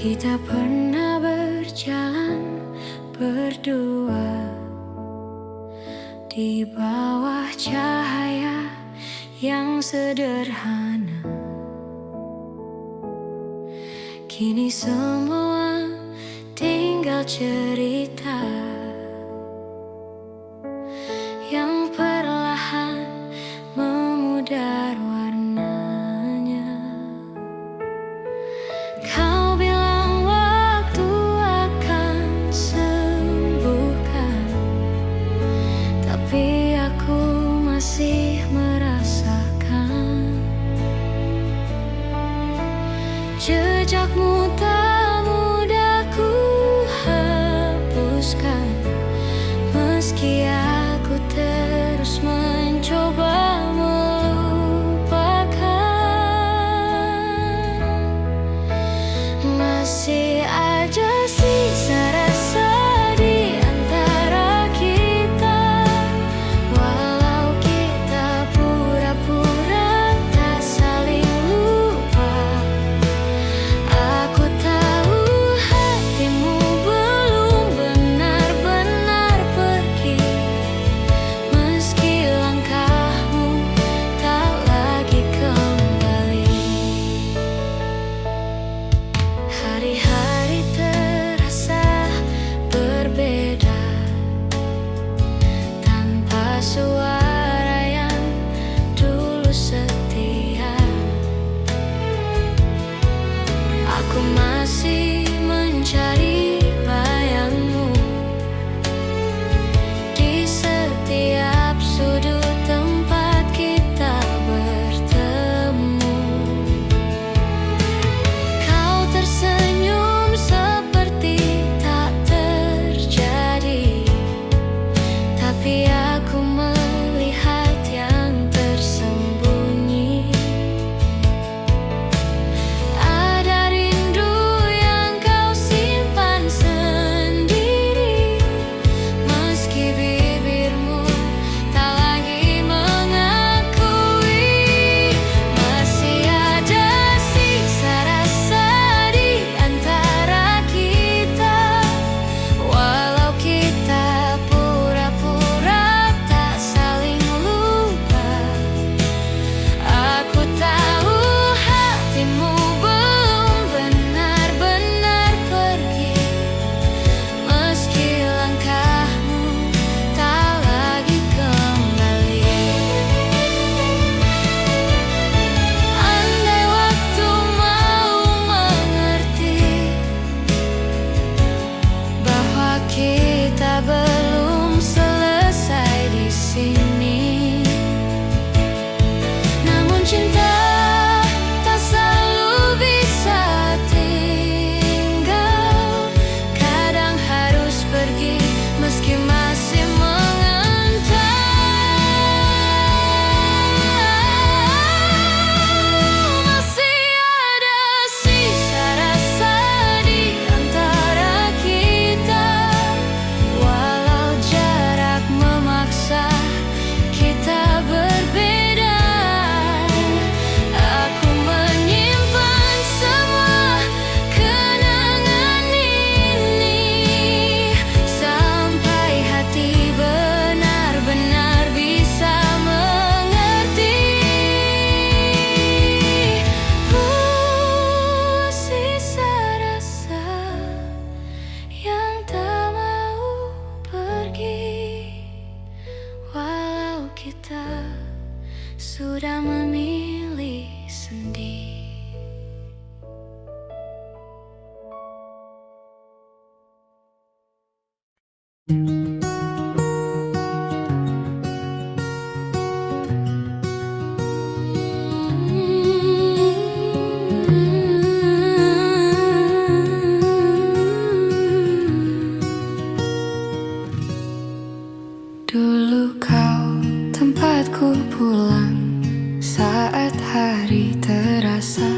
S1: Kita pernah berjalan berdua di bawah cahaya yang sederhana. Kini semua tinggal cerita yang perlahan memudar warnanya. Kau bilang waktu akan sembuhkan, tapi aku masih merasakan jejakmu tak mudah ku hapuskan, meski aku terus mencoba melupakan. Masih ada sisa rasa di antara kita, walau kita pura-pura tak saling lupa. Aku tahu hatimu belum benar-benar pergi, meski langkahmu tak lagi kembali. Hari-hari terasa berbeda tanpa suara yang dulu setia. Aku masih mencari bayangmu di setiap sudut tempat kita bertemu. Kau tersenyum seperti tak terjadi, tapi aku melihat yang tersembunyi. Ada rindu yang kau simpan sendiri, meski bibirmu tak lagi mengakui. Masih ada sisa rasa di antara kita, walau kita pura-pura tak saling lupa. Aku tahu hatimu belum benar-benar pergi, meski langkahmu tak lagi kembali. Andai waktu mau mengerti bahwa kita belum selesai di sini, namun cinta tak selalu bisa tinggal. Kadang harus pergi meski masih mengental. Masih ada sisa rasa di antara kita, walau jarak memaksa kita berbeda. Aku menyimpan semua kenangan ini sampai hati benar-benar bisa mengerti. Sisa rasa yang tak mau pergi, walau kita sudah memilih sendiri. Dulu kau tempatku pulang saat hari terasa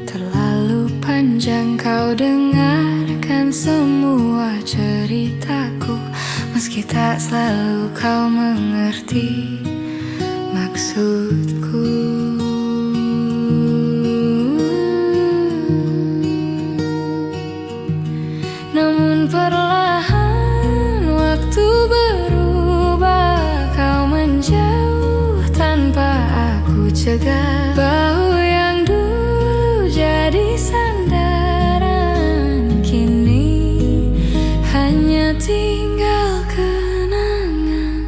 S1: terlalu panjang. Kau dengarkan semua ceritaku, meski tak selalu kau mengerti maksudku. Namun perlahan waktu berubah, kau menjauh tanpa aku cegah. Bahu yang dulu jadi sandaran, kini hanya tinggal kenangan.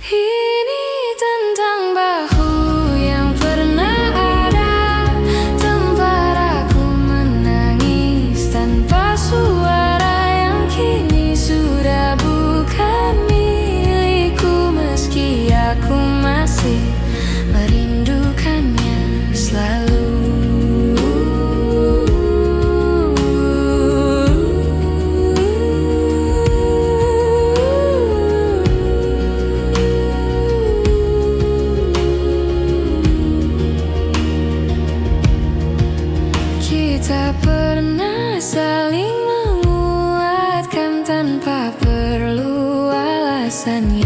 S1: Ini tentang bahu yang pernah ada, tempat aku menangis tanpa suara, yang kini sudah bukan milikku, meski aku masih merindu. rasanya